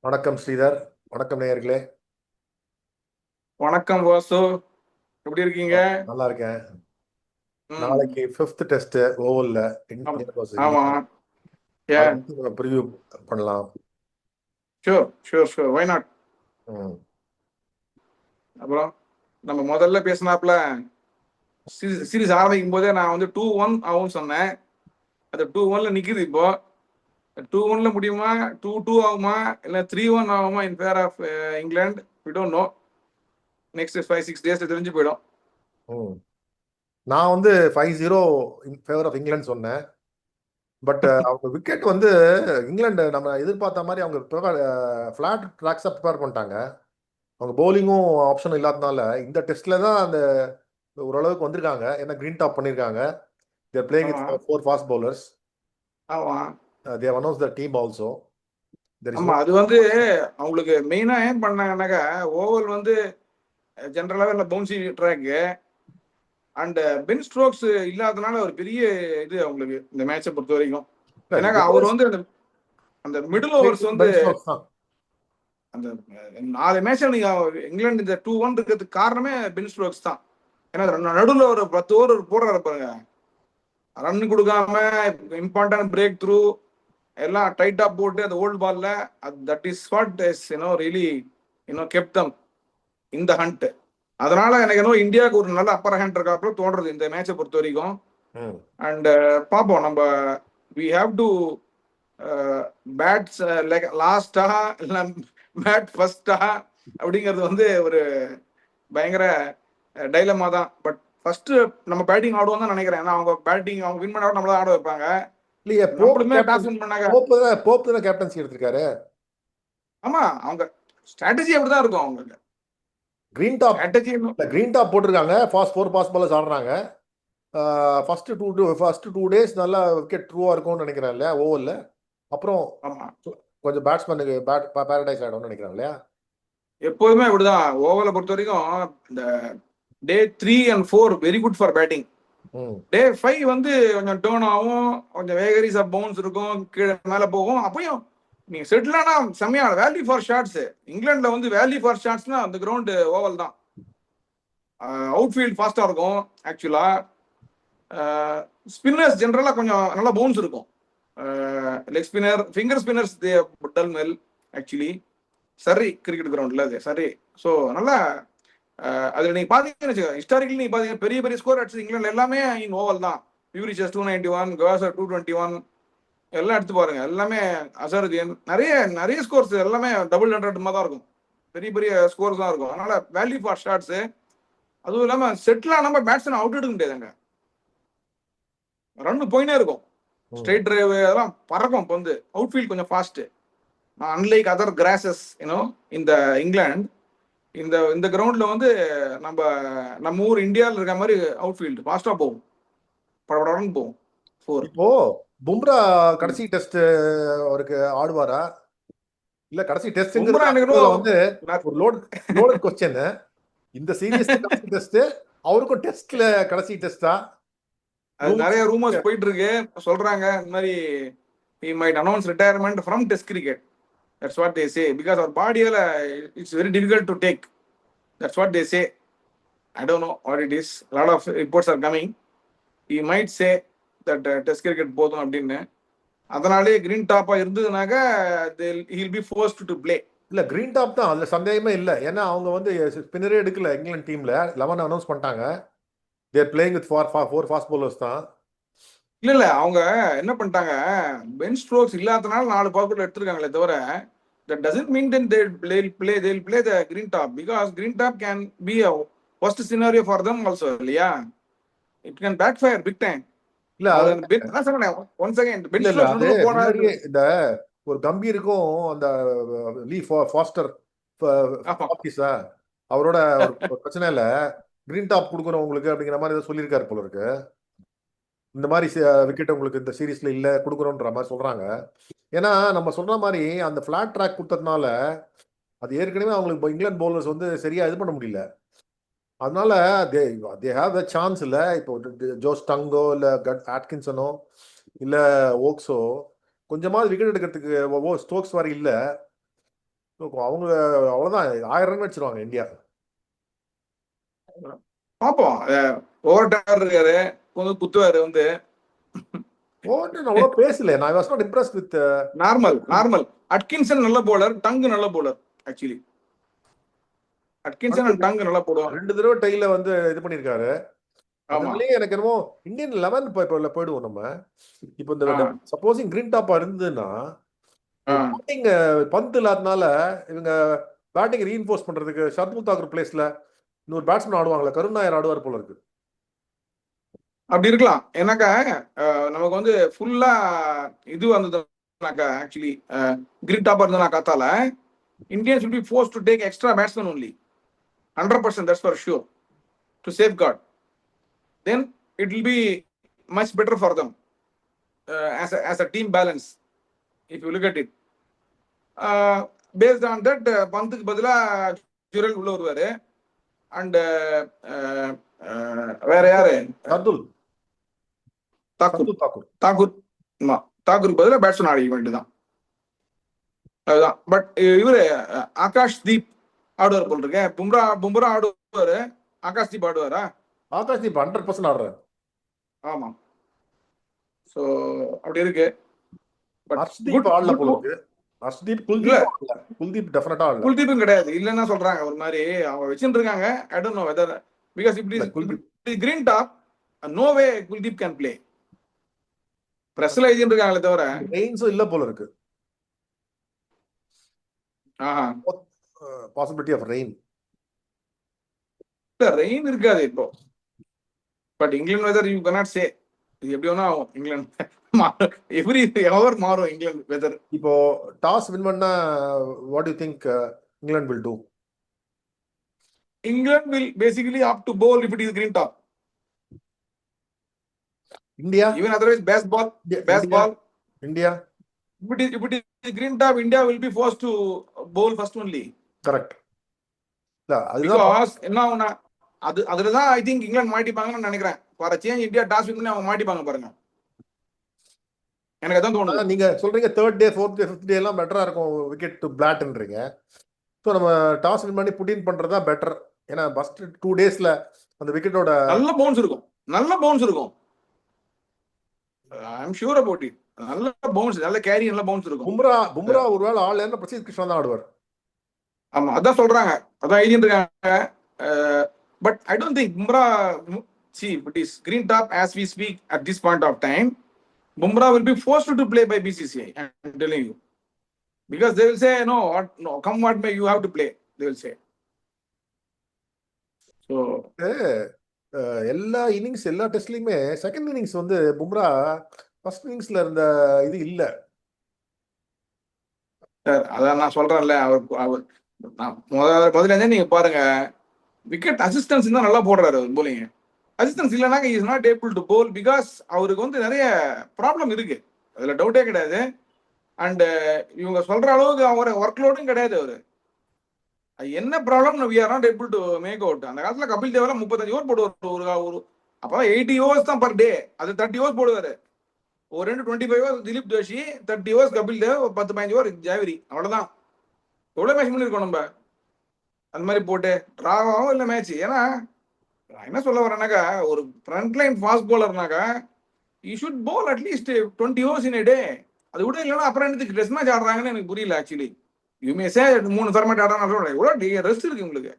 வணக்கம் ஸ்ரீதர். வணக்கம் நேயர்களே. வணக்கம் வாசு. எப்படி இருக்கீங்க? நல்லா இருக்கேன். ம். நாளைக்கு ஃபிஃப்த் டெஸ்ட் ஓவல்ல ஆம். இந்தியா vs ஆமா. இங்கிலாந்து. அதை ஏன்? பத்தி நம்ம ப்ரிவியூ பண்ணலாம். Sure sure sure, why not. ம். அப்புறம் நம்ம முதல்ல பேசினாப்புல சீரிஸ் ஆரம்பிக்கும் போதே நான் வந்து 2-1 ஆகும்னு சொன்னேன். அது 2-1ல நிக்குது. இப்போ 2-1ல முடியுமா, 2-2 ஆகுமா, இல்லை 3-1 ஆகுமா in favour of England? We don't know. Next 5-6 days தெரிஞ்சு போயிடும். ம். நான் வந்து 5-0 இன் ஃபேவர் ஆஃப் இங்கிலாந்து சொன்னேன். பட் அவங்க விக்கெட் வந்து இங்கிலாந்து நம்ம எதிர்பார்த்த மாதிரி அவங்க ஃபிளாட் ட்ராக்ஸாக ப்ரிப்பேர் பண்ணிட்டாங்க. அவங்க பவுலிங்கும் ஆப்ஷன் இல்லாதனால இந்த டெஸ்ட்ல தான் அந்த ஓரளவுக்கு வந்திருக்காங்க. ஏன்னா கிரீன் டாப் பண்ணியிருக்காங்க. தேர் பிளேயிங் ஆமா வித் 4 ஃபாஸ்ட் பவுலர்ஸ். ஆமா they have announced the team also. There is ஆமா. நோ. அது வந்து அவங்களுக்கு மெயினா ஏன் பண்ணாங்கன்னாக்கா, ஓவல் வந்து ஜென்ரலாகவே இந்த bouncy track and pen strokes இல்லாதனால ஒரு பெரிய இது அவங்களுக்கு இந்த மேட்சை பொறுத்த வரைக்கும். ஏன்னாக்கா அவர் வந்து அந்த அந்த மிடில் ஓவர்ஸ் வந்து பென் ஸ்டோக்ஸ் தான். அந்த 4 மேட்ச்ல நீங்க இங்கிலாந்து இந்த 2-1 இருக்கிறதுக்கு காரணமே பென் ஸ்ட்ரோக்ஸ் தான். ஏன்னா நடுவில் ஒரு 10 ஓவர் போடுறாரு பாருங்க, ரன் கொடுக்காம இம்பார்ட்டன்ட் பிரேக் த்ரூ எல்லாம் டைட்டா போட்டு அந்த ஓல்ட் பால்ல, that is what is really kept them இந்த ஹண்ட். அதனால எனக்கு இந்தியாவுக்கு ஒரு நல்ல அப்பர் ஹேண்ட் இருக்காப்புல தோன்றது இந்த மேட்சை பொறுத்த வரைக்கும். ம். அண்ட் பார்ப்போம் நம்ம. We have to bats like லாஸ்டா இல்லை பேட் ஃபர்ஸ்டா அப்படிங்கிறது வந்து ஒரு பயங்கர டைலமா தான். பட் ஃபர்ஸ்ட் நம்ம பேட்டிங் ஆடுவோம் தான் நினைக்கிறேன். ஏன்னா அவங்க பேட்டிங் அவங்க வின் பண்ண நம்மள ஆட வைப்பாங்க. இல்லையே, நம்மளுமே டாஸ் வின் பண்ணாங்க. போப் தான் கேப்டன்சி எடுத்திருக்காரு. ஆமா, அவங்க ஸ்ட்ராட்டஜி அப்படிதான் இருக்கும். அவங்களுக்கு green top strategy. Green top போட்டிருக்காங்க. ஃபாஸ்ட் 4 ஃபாஸ்ட் பாலர்ஸ் ஆடுறாங்க. ஃபர்ஸ்ட் 2 டேஸ் நல்லா விக்கெட் ட்ரூவா இருக்கும்னு நினைக்கிறேன் இல்லையா ஓவரில். அப்புறம் ஆமா, கொஞ்சம் பேட்ஸ்மேனுக்கு பேரடைஸ் ஆகிடும்னு நினைக்கிறேன் இல்லையா. எப்போதுமே அப்படிதான். ஓவரை பொறுத்த வரைக்கும் இந்த டே 3 and 4 very good for batting. ம். டே 5 வந்து கொஞ்சம் டேர்ன் ஆகும், கொஞ்சம் வேகரிஸ் ஆஃப் பவுன்ஸ் இருக்கும், கீழே மேலே போகும். அப்பயும் நீங்க செட்டில் ஆனா செம்மையான வேல்யூ ஃபார் ஷாட்ஸ். இங்கிலாந்துல வந்து வேல்யூ ஃபார் ஷாட்ஸ்னா அந்த கிரவுண்டு ஓவல் தான். அவுட்ஃபீல்ட் ஃபாஸ்டா இருக்கும். ஆக்சுவலா ஸ்பின்னர்ஸ் ஜென்ரலா கொஞ்சம் நல்லா பவுன்ஸ் இருக்கும். லெக் ஸ்பின்னர், ஃபிங்கர் ஸ்பின்னர்ஸ் தே டல் வெல் ஆக்சுவலி. சரி, கிரிக்கெட் கிரவுண்ட்ல அது சரி. ஸோ நல்லா அதுல நீங்க பாத்தீங்கன்னு ஹிஸ்டாரிக்கலி நீங்க பாத்தீங்கன்னா பெரிய பெரிய ஸ்கோர் அடிச்சது இங்கிலாந்து எல்லாமே இன் ஓவல் தான். யூரிச்சஸ் 291, கவாசர் 221 எல்லாம் எடுத்து பாருங்க. எல்லாமே அசருதீன் நிறைய நிறைய ஸ்கோர்ஸ் எல்லாமே டபுள் ஹண்ட்ரட் தான் இருக்கும். பெரிய பெரிய ஸ்கோர்ஸ் தான் இருக்கும். அதனால வேல்யூ ஃபார் ஷாட்ஸ். அதுவும் இல்லாம செட்டில் ஆனாம பேட்ஸ்மேன் அவுட் எடுக்க முடியாதுங்க. ரன் போயினே இருக்கும். ஸ்ட்ரெயிட் டிரைவ் அதெல்லாம் பறக்கும். இப்போ வந்து அவுட்ஃபீல்ட் கொஞ்சம் ஃபாஸ்ட். அன்லைக் அதர் கிராசஸ் இந்த இங்கிலாந்து இந்த இந்த கிரவுண்ட்ல வந்து நம்ம நம்ம ஊர் இந்தியாவில் இருக்க மாதிரி அவுட்ஃபீல்டு ஃபாஸ்டா போகும், படபடன்னு போகும். 4 இப்போ பும்ரா கடைசி டெஸ்ட் அவருக்கு ஆடுவாரா இல்ல? கடைசி பும்ரா டெஸ்ட்ங்கிறது வந்து ஒரு லோடு கொஸ்டின். இந்த சீரியஸ் கடைசி டெஸ்ட், அவருக்கும் டெஸ்ட்ல கடைசி டெஸ்டா? அது நிறைய ரூமர்ஸ் போயிட்டு இருக்கு. சொல்றாங்க இந்த மாதிரி he might announce retirement from test cricket. That's what they say because our body it's very difficult to take. That's what they say. I don't know what it is. A lot of reports are coming. He might say that test cricket போதும் அப்படின்னு. அதனாலே green டாப்பா இருந்ததுனாக்க he'll be forced to play. இல்ல, green top தான், அதுல சந்தேகமே இல்ல. ஏன்னா அவங்க வந்து ஸ்பின்னரே எடுக்கல இங்கிலாந்து டீம்ல. 11 அனௌன்ஸ் பண்ணிட்டாங்க. தேர் பிளேயிங் வித் 4 ஃபாஸ்ட் bowlers தான். இல்ல அவங்க என்ன பண்ணிட்டாங்க, பென் ஸ்ட்ரோக்ஸ் இல்லாதனால 4 பாக்கெட்ல எடுத்திருக்காங்களே தவிர that doesn't mean that they'll play the green top because green top can be a worst scenario for them also இல்லையா. It can backfire big time. இல்ல ஒன்ஸ் அகைன் பென் இல்ல இல்ல ஸ்ட்ரோக்ஸ் அது நடுவுல போனா முன்னாடியே இந்த ஒரு கம்பீருக்கும் அந்த லீ ஃபாஸ்டர் ஆமா அவரோட ஒரு பிரச்சனை இல்ல. கிரீன் டாப் கொடுக்குறோம் உங்களுக்கு அப்படிங்கிற மாதிரி ஏதோ சொல்லியிருக்காரு போல இருக்கு. இந்த மாதிரி விக்கெட் உங்களுக்கு இந்த சீரீஸ்ல இல்ல கொடுக்குறோன்ற மாதிரி சொல்றாங்க. ஏன்னா நம்ம சொல்ற மாதிரி அந்த பிளாட் ட்ராக் கொடுத்ததுனால அது ஏற்கனவே அவங்களுக்கு இங்கிலாந்து பவுலர்ஸ் வந்து சரியா இது பண்ண முடியல. அதனால தே ஹேவ் அ சான்ஸ் இல்ல. இப்போ ஜோஸ் டங்கோ இல்ல ஆட்கின்சனோ இல்ல ஓக்ஸோ கொஞ்சமாவது விக்கெட் எடுக்கிறதுக்கு ஸ்டோக்ஸ் வர இல்ல. அவங்க அவ்வளவுதான் 1000 ரன் வச்சிருவாங்க இந்தியா. பார்ப்போம். ஓவர் டவர் இருக்காரு, கொஞ்சம் குத்துவாரு வந்து. ஓவர்டன் அவ்வளோ பேசல. நான் was not impressed with normal. Atkinson நல்ல போலர், டங்கு நல்ல போலர் ஆக்சுவலி. அட்கின்சன் அண்ட் டங்கு நல்லா போடுவாங்க. 2 தடவை டைல வந்து இது பண்ணியிருக்காரு. ஆமா. அதுலயே எனக்கு என்னமோ இந்தியன் 11 இப்போ போயிடுவோம் நம்ம. இப்போ இந்த ஆ. சப்போஸிங் கிரீன் டாப்பா இருந்ததுன்னா ஆ. பேட்டிங் பந்து இல்லாதனால இவங்க பேட்டிங் ரீஇன்ஃபோர்ஸ் பண்றதுக்கு ஷர்துல் தாக்கூர் பிளேஸ்ல இன்னொரு பேட்ஸ்மேன் ஆடுவாங்களா, கருண் நாயர் ஆடுவார் போல இருக்கு. அப்படி இருக்கலாம். ஏன்னாக்கா நமக்கு வந்து ஃபுல்லா இது வந்ததுனாக்கா ஆக்சுவலி கிரிட் டாப்பா இருந்ததுனா காத்தால Indians will be forced to take extra batsmen only. 100%, that's for sure, to safeguard. Then it will be much better for them as a team balance if you look at it. Based on that, பந்துக்கு பதிலா ஜுரல் உள்ள வருவாரு. And வேற யாரு, ஷர்துல் தாக்கூர். தாக்கூருக்கு பதிலா batsman ஆடிக்க வேண்டியதுதான். அதுதான். But இவரு ஆகாஷ் தீப் ஆடுவார் போல் இருக்கேன். பும்ரா ஆடுவாரு, ஆகாஷ் தீப் ஆடுவாரா? ஆகாஷ் தீப் 100% ஆடுறாரு. ஆமா. சோ அப்படி இருக்கு. ஹர்ஷ்தீப் ஆடல போல இருக்கு. ஹர்ஷ்தீப், குல்தீப் டெஃபினட்டா ஆடல. குல்தீப்பும் கிடையாது இல்லைன்னா சொல்றாங்க. ஒரு மாதிரி அவங்க வச்சுட்டு இருக்காங்க. I don't know whether because இப்படி green top no way Kuldeep can play. பிரஸ்ல எழுதிட்டு இருக்காங்களே தவிர ரெயின்ஸும் இல்ல போல இருக்கு. Possibility of rain. இல்ல ரெயின் இருக்காது இப்போ. But England weather you cannot say. இது எப்படி வேணா ஆகும். இங்கிலாந்து எவ்ரி ஹவர் மாறும் இங்கிலாந்து வெதர். இப்போ டாஸ் வின் பண்ணா what you think England will do? England will basically have to bowl if it is green top. India, even otherwise baseball India, if it is green top, India will be forced to bowl first only. correct. Because என்ன அதுலதான் I think England மாட்டிப்பாங்கன்னு நினைக்கிறேன். For change India toss win பண்ணி அவங்க மாட்டிப்பாங்க பாருங்க. எனக்கு அதான் தோணுது. நீங்க சொல்றீங்க third day, fourth day, fifth day எல்லாம் பெட்டரா இருக்கும் விக்கெட் டு பிளாட்ன்றீங்க. ஸோ நம்ம டாஸ் வின் பண்ணி புட் இன் பண்றதா பெட்டர். ஏன்னா ஃபர்ஸ்ட் 2 டேஸ்ல அந்த விக்கெட்டோட நல்ல பவுன்ஸ் இருக்கும். ஐ அம் ஷூர் அபௌட் இட். நல்ல பவுன்ஸ், நல்ல கேரி, நல்ல பவுன்ஸ் இருக்கும். பும்ரா ஒருவேளை ஆடலன்னா பிரசித் கிருஷ்ணா தான் ஆடுவார். ஆமா, அதான் சொல்றாங்க, அதான் எழுதிட்டு இருக்காங்க. But I don't think Bumrah see it is green top as we speak at this point of time. Bumrah will be forced to play by BCCI. I'm telling you, because they will say no, come what may, you have to play, they will say. So எல்லா innings எல்லா டெஸ்ட்லயுமே second innings வந்து Bumrah first இன்னிங்ஸ்ல இருந்த இது இல்ல sir. அதான் நான் சொல்றேன்ல, அவர் முதல்ல நீங்க பாருங்க, விக்கெட் அசிஸ்டன்ஸ் தான் நல்லா போடுறாரு அவர் போலிங். அசிஸ்டன்ஸ் இல்லைனா is not able to bowl because அவருக்கு வந்து நிறைய ப்ராப்ளம் இருக்கு, அதுல டவுட்டே கிடையாது. அண்ட் இவங்க சொல்ற அளவுக்கு அவர் ஒர்க் லோடும் கிடையாது. அவரு என்ன problem we are not able to make out. அந்த காலத்துல கபில் தேவ் 35 ஓவர் போடுவார் ஒரு அப்பதான் 80 ஓவர்ஸ் தான் பர் டே. அது 30 ஓவர்ஸ் போடுவாரு. ஒரு 25 overs Dilip Joshi, 30 overs Kapil Dev, 10-15 over ஜாவிரி, அவ்வளவுதான். எவ்வளவு மேட்ச் பண்ணிருக்கோம் நம்ம அந்த மாதிரி போட்டு டிராவாவும் இல்லை மேட்ச். ஏன்னா என்ன சொல்ல வரேன்னாக்கா, ஒரு ஃப்ரண்ட் லைன் ஃபாஸ்ட் போலர்னாக்கா யூ ஷுட் போல் அட்லீஸ்ட் 20 ஓவர்ஸ் இன் எ டே. அது கூட இல்லைன்னா அப்புறம் எனக்கு டெஸ்ட் மேட்ச் ஆடுறாங்கன்னு எனக்கு புரியல ஆக்சுவலி. யூமேசே 3 ஃபார்மேட் ஆடுறாங்க, எவ்வளோ ரெஸ்ட் இருக்கு உங்களுக்கு.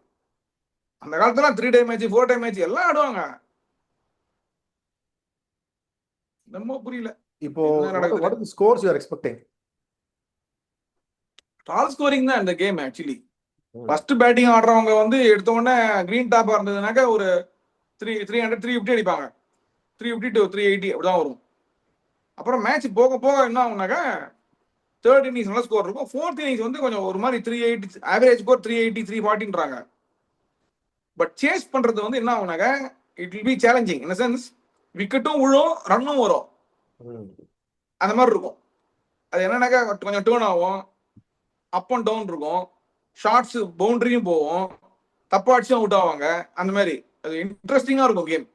அந்த காலத்துல 3 டே மேட்ச், 4 டே மேட்ச் எல்லாம் ஆடுவாங்க. நம்ம புரியல இப்போ what are the scores you are expecting? Dull scoring தான் இந்த கேம் ஆக்சுவலி. ஃபர்ஸ்ட் பேட்டிங் ஆடுறவங்க வந்து எடுத்த உடனே கிரீன் டாப்பா இருந்ததுனாக்கா ஒரு 300 350 அடிப்பாங்க. 350 to 380 அப்படிதான் வரும். அப்புறம் மேட்ச் போக போக என்ன ஆகுனாக்கா தேர்ட் இன்னிங்ஸ் நல்ல ஸ்கோர் இருக்கும். ஃபோர்த் இன்னிங்ஸ் வந்து கொஞ்சம் ஒரு மாதிரி 380, ஆவரேஜ் ஸ்கோர் 380 340ன்றாங்க. பட் சேஸ் பண்றது வந்து என்ன ஆகுனாக்கா it will be challenging in sense விக்கெட்டும் விழும், ரன்னும் வரும், அந்த மாதிரி இருக்கும். அது என்னன்னாக்கா கொஞ்சம் டேர்ன் ஆகும், அப் அண்ட் டவுன் இருக்கும், ஷார்ட்ஸ் பவுண்டரியும் போகும், தப்பா அடிச்சும் அவுட் ஆவாங்க. அந்த மாதிரி அது இன்ட்ரெஸ்டிங்கா இருக்கும் game.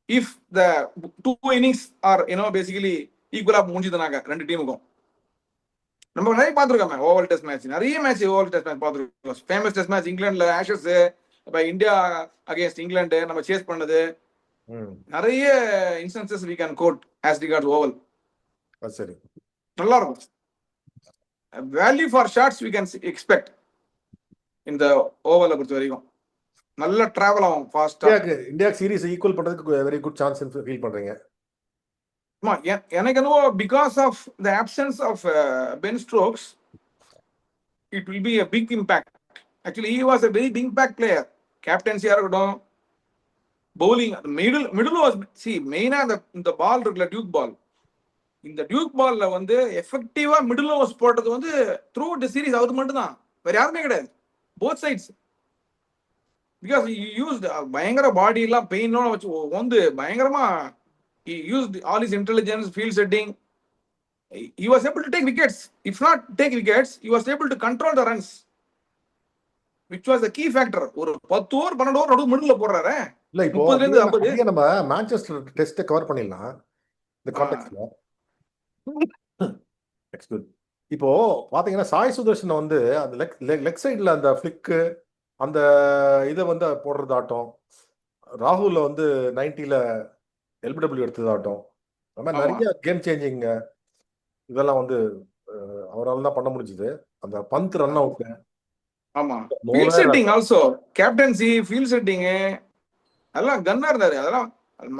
If the 2 innings are basically ஈக்குவலா முடிஞ்சதுனாக்க 2 டீமுக்கும் நம்ம நிறைய பார்த்துருக்கோமே ஓவல் டெஸ்ட் மேட்ச், நிறைய மேட்ச் ஓவல் டெஸ்ட் மேட்ச் பார்த்துருக்கோம். ஃபேமஸ் டெஸ்ட் மேட்ச் இங்கிலாந்துல ஆஷஸ், இப்போ இந்தியா அகேன்ஸ்ட் இங்கிலாந்து நம்ம சேஸ் பண்ணது, நிறைய instances we can quote as records Oval. சரி, நல்லா இருக்கும். Value for shots we can expect இந்த ஓவலை பொறுத்த வரைக்கும். நல்ல டிராவல் ஆகும் ஃபாஸ்டா. இந்தியா சீரிஸ் ஈக்குவல் பண்றதுக்கு வெரி குட் சான்ஸ் ஃபீல் பண்றீங்க? எனக்கு என்னவோ because of the options of Ben Stokes it will be a big impact. Actually he was a very big impact player. கேப்டன்சியா இருக்கட்டும், பவுலிங், மிடில் வாஸ் மெயினா இந்த பால் இருக்குல்ல, Duke பால். இந்த Duke பால்ல வந்து எஃபெக்டிவா மிடில் ஓவர்ஸ் போட்டது வந்து த்ரூ தி சீரிஸ் அவர் மட்டும் தான், வேற யாருமே கிடையாது. Both sides. பிகாஸ் யூஸ்ட் பயங்கர பாடி எல்லாம் பெயினோட வச்சு வந்து பயங்கரமா he used all his intelligence, field setting. He was able to take wickets. If not take wickets, he was able to control the runs, which was the key factor. ஒரு 10 over 12 over நடு மிடில்ல போடுறாரு. இல்ல இப்போ 30 ல இருந்து 50. நம்ம Manchester test cover பண்ணிடலாம் இந்த கான்டெக்ட்ல. எக்ஸ்கியூஸ். இப்போ பாத்தீங்கன்னா சாய் சுதர்ஷன் வந்து அந்த லெக் சைடுல அந்த ஃபிளிக்கு அந்த இதை வந்து போடுறதாட்டம், ராகுல வந்து 90ல எல்பிடபிள்யூ எடுத்ததாட்டம், அது மாதிரி நிறைய கேம் சேஞ்சிங் இதெல்லாம் வந்து அவரால் தான் பண்ண முடிஞ்சது. அந்த பந்த் ரன் அவுட், ஆமா, field setting also, captaincy, field setting எல்லாம் கன்னா இருந்தாரு. அதெல்லாம்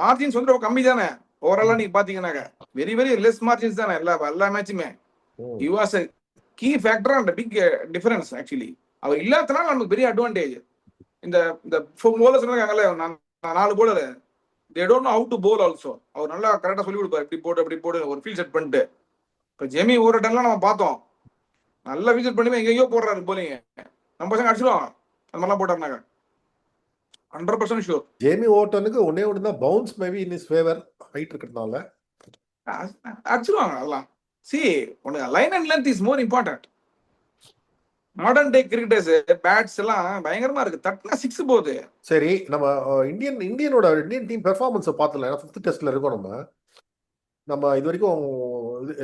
மார்ஜின்ஸ் வந்து கம்மி தானே ஓவராலா நீங்க பாத்தீங்கன்னாக்க, வெரி வெரி லெஸ் மார்ஜின்ஸ் தானே எல்லா மேட்சுமே. He was a key factor and a big difference actually. அவர் இல்லாதனால நமக்கு பெரிய அட்வான்டேஜ். இந்த bowlers இருக்காங்கல்ல, 4 bowler, they don't know how to bowl also. அவர் நல்லா கரெக்டா சொல்லி கொடுப்பாரு, இப்படி போடு அப்படி போடு, ஒரு ஃபீல்ட் செட் பண்ணிட்டு. இப்ப ஜெமி ஓவர்டன்லாம் நம்ம பார்த்தோம், நல்லா ஃபீல்ட் செட் பண்ணி எங்கேயோ போடுறாரு போலிங்க, நம்ம பசங்க அடிச்சிடுவாங்க அந்த மாதிரிலாம் போட்டாருனாங்க. 100% ஷூர். ஜேமி ஓவர்டனுக்கு ஒன்னே ஒன்று தான் bounce maybe in is favour, height இருக்கிறதுனால அடிச்சிடுவாங்க அதெல்லாம். See, line and length is more important. Modern day cricketers bats எல்லாம் பயங்கரமா இருக்கு, தட்டினா 6 போகுது. சரி, நம்ம இந்தியன் டீம் பெர்ஃபார்மன்ஸை பார்த்தல, 5th டெஸ்ட்ல இருக்கோம். நம்ம இது வரைக்கும்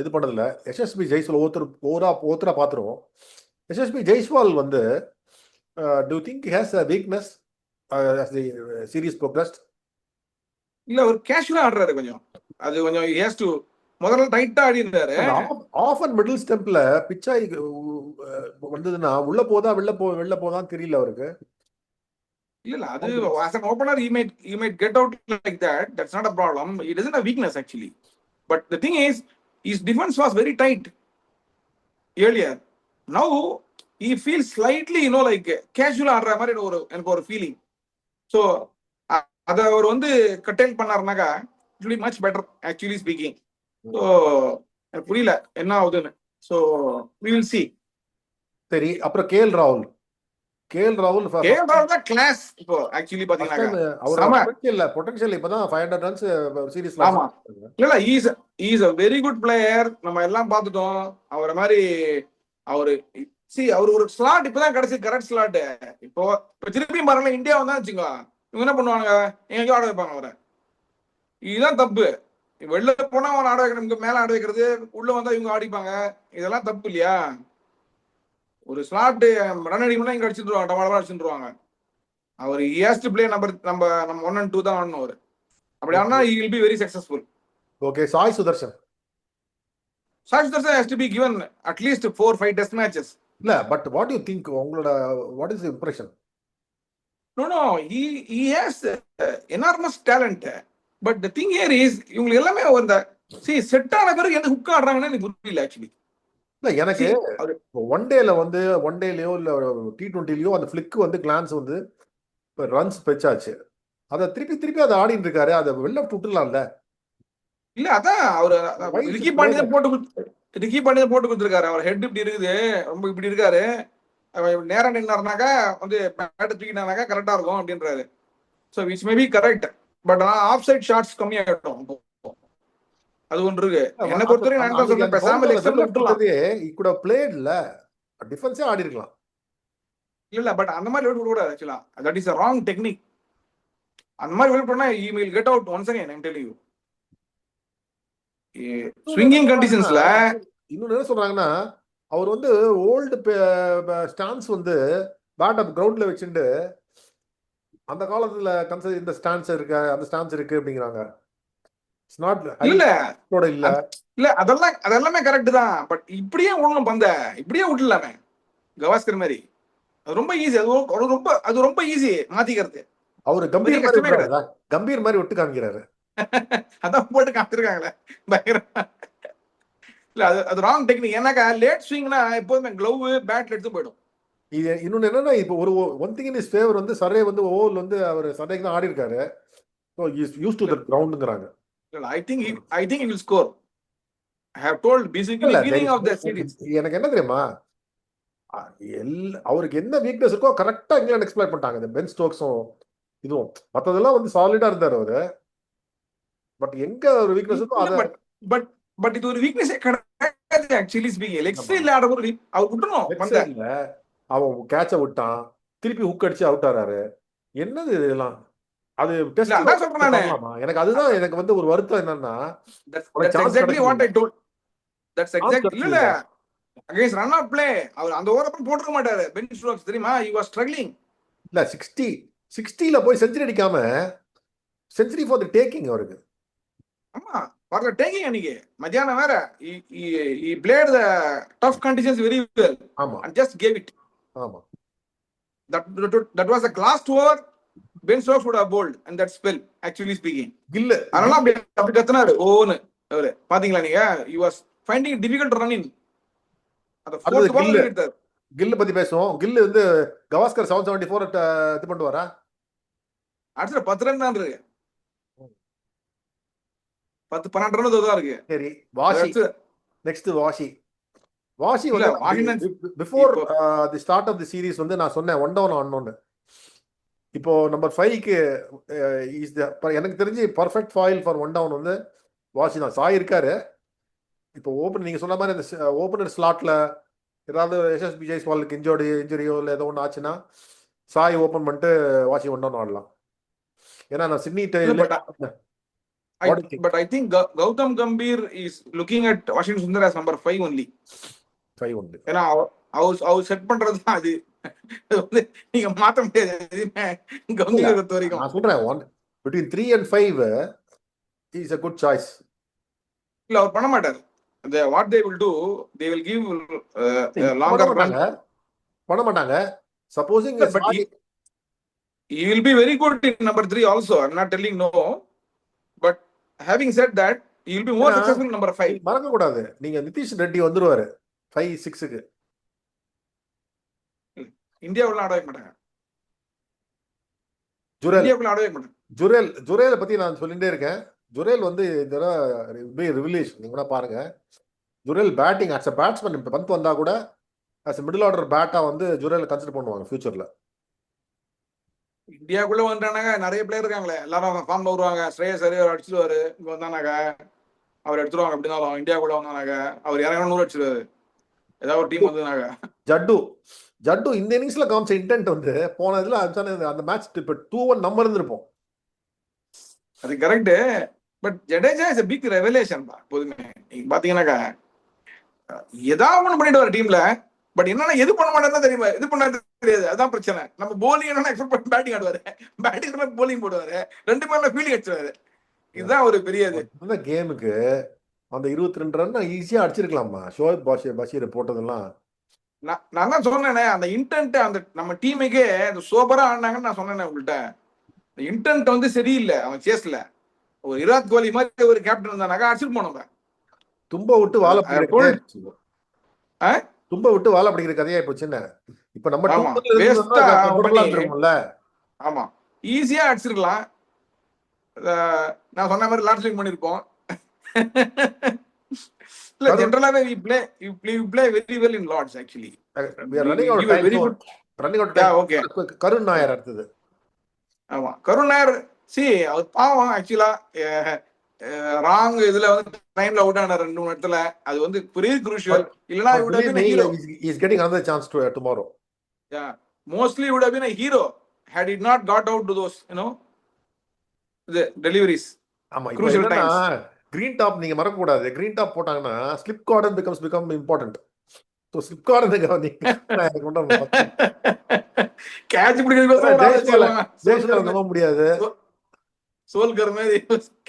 இது பண்ணதில்ல. எஸ்எஸ்பி ஜெய்ஸ்வால் ஒவ்வொருத்தரா பார்த்துருவோம். எஸ்எஸ்பி ஜெய்ஸ்வால் வந்து to think has a weakness as the series progressed? இல்ல, ஒரு கேஷுவலா ஆடுறாரு கொஞ்சம், அது கொஞ்சம் he has to முதல்ல டைட்டா ஆடி இருந்தாரு. ஆஃப் அண்ட் மிடில் ஸ்டெம்ப்ல பிச்சா வந்ததுன்னா உள்ள போதா வெளில போதான் தெரியல அவருக்கு. இல்ல அது as an opener he might get out like that. That's not a problem. It isn't a weakness actually. But the thing is, his defense was very tight earlier. Now he feels slightly like casual ஆடுற மாதிரி எனக்கு ஒரு feeling. So அதை அவர் வந்து கட்டெயில் பண்ணாருனாக்கா it will be much better actually speaking. So எனக்கு புரியல என்ன ஆகுதுன்னு. So we will see. சரி, அப்புறம் கேஎல் ராகுல் தான் கிளாஸ். இப்போ ஆக்சுவலி பாத்தீங்கன்னா பொட்டன்ஷியல் இப்பதான் 500 ரன்ஸ் சீரிஸ்ல. ஆமா, இல்ல is a very good player. நம்ம எல்லாம் பார்த்துட்டோம் அவரை மாதிரி. அவர் ஒரு ஸ்லாட் இப்பதான் கிடைச்சி, கரெக்ட் ஸ்லாட். இப்போ திருப்பி பாருங்க, இந்தியா வந்தா வச்சுக்கோ, இவங்க என்ன பண்ணுவாங்க, எங்கேயோ ஆட வைப்பாங்க அவரை. இதுதான் தப்பு. வெளில போனா அவன் ஆட வைக்கணும், இங்க மேல ஆட வைக்கிறது, உள்ள வந்தா இவங்க ஆடிப்பாங்க. இதெல்லாம் தப்பு இல்லையா? ஒரு ஸ்லாட் ரன் அடிக்கணும்னா இங்க அடிச்சுருவாங்க, டமாடமா அடிச்சுருவாங்க. அவர் ஹஸ் டு பிளே நம்ம 1 and 2 தான் ஆடணும் அவர். அப்படி ஆனா he will be very successful. Okay, Sai Sudharsan has to be given at least 4-5 test matches. இல்ல, பட் வாட் யூ திங்க், உங்களோட what is the impression? No, he has enormous talent. But the thing here is, இவங்க எல்லாமே அந்த set ஆன பிறகு எந்த hook ஆடுறாங்கன்னு எனக்கு புரியல ஆக்சுவலி. இல்ல, எனக்கு ஒன் டேலயோ இல்ல T20லயோ அந்த ஃபிளிக் வந்து கிளான்ஸ் வந்து ரன்ஸ் பெச்சாச்சு, அதை திருப்பி அதை ஆடிட்டு இருக்காரு. அதை வெளில விட்டுலாம்ல. இல்ல, அதான் அவரு ரிக்கி பாண்டியன் போட்டு கொடுத்துருக்காரு. அவர் ஹெட் இப்படி இருக்குது, ரொம்ப இப்படி இருக்காரு, நேரம் நின்னாருனாக்கா வந்து பேட் தூக்கினாக்கா கரெக்டா இருக்கும் அப்படின்றாரு. So which may be correct. But ஆனால் ஆஃப் சைட் ஷாட்ஸ் கம்மியாகிட்டோம். அது ஒன்று இருக்கு. என்ன பொறுத்தவரை நான் தான் சொல்றேன், பேசாம லெக் சைடுல விட்டுறலாம். he could have played இல்ல, டிஃபென்ஸே ஆடி இருக்கலாம். இல்ல, பட் அந்த மாதிரி விட கூடாது ஆக்சுவலா. That is a wrong technique. அந்த மாதிரி விட போனா he will get out once again, I'm telling you. Swinging கண்டிஷன்ஸ்ல இன்னொன்னு என்ன சொல்றாங்கன்னா, அவர் வந்து ஓல்டு ஸ்டான்ஸ் வந்து பேட் அப் கிரவுண்ட்ல வச்சுட்டு அந்த காலத்துல இந்த ஸ்டான்ஸ் இருக்கு அந்த ஸ்டான்ஸ் இருக்கு அப்படிங்கிறாங்க. இட்ஸ் நாட் ஹை இல்ல இல்ல. இல்ல அதெல்லாமே கரெக்ட் தான். பட் இப்படியே விடணும் பந்த, இப்படியே விட்டுலாமே கவாஸ்கர் மாதிரி. அது ரொம்ப ஈஸி. அது ரொம்ப ஈஸி மாத்திக்கிறது. அவரு பெரிய கம்பீர் மாதிரி கஷ்டமே கிடையாது. விட்டுறாரு. கம்பீர் மாதிரி விட்டு காமிக்கிறாரு. அதான் போட்டு காமிச்சிருக்காங்களே பயங்கரமா. இல்ல அது ராங் டெக்னிக். ஏன்னாக்கா லேட் ஸ்விங்னா எப்போதுமே க்ளவ் பேட்ல எடுத்து போயிடும். இது இன்னொன்னு என்னன்னா, இப்போ ஒரு one thing in is favour வந்து சர்ரே வந்து ஓவல் வந்து அவர் சர்ரேக்கு தான் ஆடி இருக்காரு. So is used to that கிரவுண்டுங்கிறாங்க. I think he will score. I have told basically இல்ல beginning of the series. எனக்கு என்ன தெரியுமா, அவருக்கு என்ன வீக்னஸ் இருக்கோ கரெக்டா இங்கிலாந்து எக்ஸ்ப்ளாய்ட் பண்ணிட்டாங்க. இந்த பென் ஸ்டோக்ஸும் இதுவும் மற்றதெல்லாம் வந்து சாலிடா இருந்தார் அவரு. பட் எங்க ஒரு வீக்னஸ் இருக்கோ அதை பட் இது ஒரு வீக்னஸே கிடையாது ஆக்சுவலி ஸ்பீக்கிங். லெக் சைடுல ஆட ஒரு அவர் விட்டணும் பந்த. அவன் கேட்ச விட்டான், திருப்பி ஹுக் அடிச்சு அவுட் ஆறாரு. என்னது இதெல்லாம்? அது டெஸ்ட் அதான் சொல்றேன் நானு. எனக்கு அதுதான் எனக்கு வந்து ஒரு வருத்தம் என்னன்னா, That's exactly what I told. That's exactly. இல்ல அகைன்ஸ்ட் ரன் அவுட் பிளே அவர் அந்த ஓவர் போட்டுக்க மாட்டாரு பென் ஸ்டோக்ஸ், தெரியுமா? he was struggling. இல்ல 60ல போய் செஞ்சுரி அடிக்காம செஞ்சுரி ஃபார் தி டேக்கிங் அவருக்கு. ஆமா ஃபார் த டேக்கிங். அன்னைக்கு மத்தியானம் வேற he played the tough conditions very well. ஆமா, and just gave it. ஆமா. that was the last over Ben Stokes would have bowled and that spell actually speaking. Gill அதனால அப்படி கத்துனாரு ஓன்னு அவரு. பாத்தீங்களா நீங்க? he was finding it difficult to run in. அந்த fourth ball எடுத்தாரு. கில் பத்தி பேசுவோம். கில் வந்து கவாஸ்கர் 774 இது பண்ணிட்டு வரா. அடுத்த 10 ரன் தான் இருக்கு. 10-12 ரன் தான் இருக்கு. சரி, வாஷி நெக்ஸ்ட். வாஷி வந்து before the start of the series வந்து நான் சொன்னேன் ஒன் டவுன் ஆடணும்னு. இப்போ நம்பர் 5க்கு எனக்கு தெரிஞ்சு perfect foil for one down வந்து வாஷி தான். சாய் இருக்காரு. இப்போ ஓப்பன் நீங்க சொன்ன மாதிரி அந்த ஓப்பனர் ஸ்லாட்ல ஏதாவது எஸ்எஸ்பி ஜெய்ஸ்வாலுக்கு இன்ஜுரியோ இல்லை ஏதோ ஒன்று ஆச்சுன்னா சாய் ஓப்பன் பண்ணிட்டு வாஷி ஒன் டவுன் ஆடலாம். ஏன்னா நான் Sydney but I think Gautam Gambhir is looking at Washington Sundar as number 5 only. 5 only. ஏன்னா அவர் செட் பண்றது தான் அது. நீங்க மாத்த முடியாது. கம்பீர் பொறுத்த வரைக்கும் நான் சொல்றேன் between 3 and 5 is a good choice. இல்ல அவர் பண்ண மாட்டார். what they will do, they will give longer run. பண்ண மாட்டாங்க. Supposing he will be very good in number 3 also. I'm not telling no, but having said that, he will be more successful in number 5. மறக்க கூடாது, நீங்க நிதிஷ் ரெட்டி வந்துருவாரு 5-6க்கு. இந்தியாவுல ஆடவே மாட்டாங்க. ஜுரேல் ஆடவே மாட்டாங்க. ஜுரேலை பத்தி நான் சொல்லிட்டே இருக்கேன். ஜுரேல் வந்து ரிவல்யூஷன். நீங்க பாருங்க, Jurel batting as a batsman பந்து வந்தா கூட அஸ் அ மிடில் ஆர்டர் பேட்டா வந்து ஜுரேல் கன்சிடர் பண்ணுவாங்க ஃபியூச்சர்ல. இந்தியாவுக்குள்ள வந்துட்டானாங்க நிறைய பிளேயர் இருக்காங்களே, எல்லாரும் ஃபார்ம்ல வருவாங்க. ஸ்ரேயஸ் ஐயர் அடிச்சுடுவாரு. இங்க வந்தானாங்க அவர் எடுத்துருவாங்க. அப்படின்னாலும் இந்தியாவுக்குள்ள வந்தானாங்க அவர் 200 அடிச்சிருவாரு. ஏதாவது ஒரு டீம் வந்ததுனாங்க. ஜட்டு இந்த இன்னிங்ஸ்ல காமிச்ச இன்டென்ட் வந்து போனதுல அந்த மேட்ச் இப்ப 2-1 நம்ம இருந்திருப்போம். அது correct. But Jadeja is a big revelation பா. எப்போதுமே நீங்க பாத்தீங்கன்னாக்கா ஏதாவது ஒண்ணு பண்ணிட்டு வர டீம்ல. பட் என்னன்னா எது பண்ண மாட்டேன்னு தெரியுமா? எது பண்ண தெரியாது. அதான் பிரச்சனை. நம்ம போலிங் என்ன எக்ஸ்பெக்ட் பண்ணி பேட்டிங் ஆடுவாரு, பேட்டிங் போலிங் போடுவாரு, 2 பேர்ல ஃபீல்டிங் அடிச்சுவாரு. இதுதான் ஒரு பெரிய இது. கேமுக்கு அந்த 22 ரன் ஈஸியா அடிச்சிருக்கலாமா ஷோயப் பஷீர் போட்டதெல்லாம். நான் தான் சொன்னேனே அந்த இன்டென்ட் அந்த நம்ம டீமுக்கே அந்த சோபரா ஆடினாங்கன்னு நான் சொன்னேன் உங்கள்கிட்ட. இன்டென்ட் வந்து சரியில்லை அவன் சேஸ்ல. ஒரு விராட் கோலி மாதிரி ஒரு கேப்டன் இருந்தானாக்கா அடிச்சிருப்போம் நம்ம. தும்ப விட்டு வாழ பிடிக்கிற கதையா போச்சு. இப்ப நம்ம ஆமா ஈஸியா அடிச்சிருக்கலாம். நான் சொன்ன மாதிரி லாஸ்ட் வீக் பண்ணிருப்போம். இல்ல ஜெனரலாவே we play very well in Lords actually. We are running out of time. Okay. கருண் நாயர் அடுத்தது. ஆமா கருண் நாயர் அவர் பாவம் ஆக்சுவலா ராங் இதுல வந்து டைம்ல அவுட் ஆன 2-3 இடத்துல. அது வந்து பெரிய crucial. இல்லனா he would have been a hero. He is getting another chance tomorrow. Yeah, mostly would have been a hero had he not got out to those the deliveries. ஆமா crucial times. கிரீன் டாப் நீங்க மறக்க கூடாது. Green top போட்டாங்கன்னா slip garden become important. ஸ்லிப்கார்டு நீங்க கொண்டு வரணும். Catch பிடிக்கிறதுக்கு ஒரு ஆள் ஜெய்ஸ்வால வச்சுக்கிறாங்க. நம்ப முடியாது. சோல்கர் மாதிரி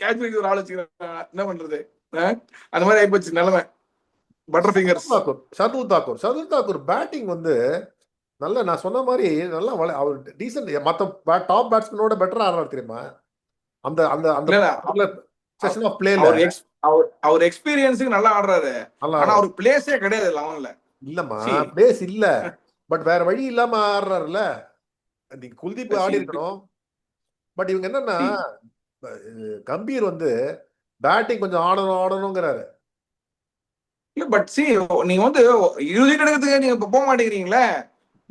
கேட்ச் பிடிக்கிற ஒரு ஆள் வச்சுக்கிறாங்க. என்ன பண்றது? அந்த மாதிரி ஆயிப்போச்சு நிலைமை. Butter fingers. Shardul Thakur batting வந்து நல்ல, நான் சொன்ன மாதிரி நல்லா அவர் டீசென்ட். மற்ற டாப் பேட்ஸ்மேனோட பெட்டரா ஆடுறாரு தெரியுமா அந்த அந்த அந்த செஷன் ஆஃப் பிளேல. அவர் எக்ஸ்பீரியன்ஸுக்கு நல்லா ஆடுறாரு. நல்லா ஆனா அவர் பிளேஸே கிடையாது லெவன்ல. இல்லம்மா, பிளேஸ் இல்ல, பட் வேற வழி இல்லாம ஆடுறாருல. நீங்க குல்தீப் ஆடி இருக்கணும். பட் இவங்க என்னன்னா கம்பீர் வந்து பேட்டிங் கொஞ்சம் ஆடணுங்கிறாரு. இல்ல பட் சி நீங்க வந்து இறுதி எடுக்கிறதுக்கு நீங்க போக மாட்டேங்கிறீங்களே.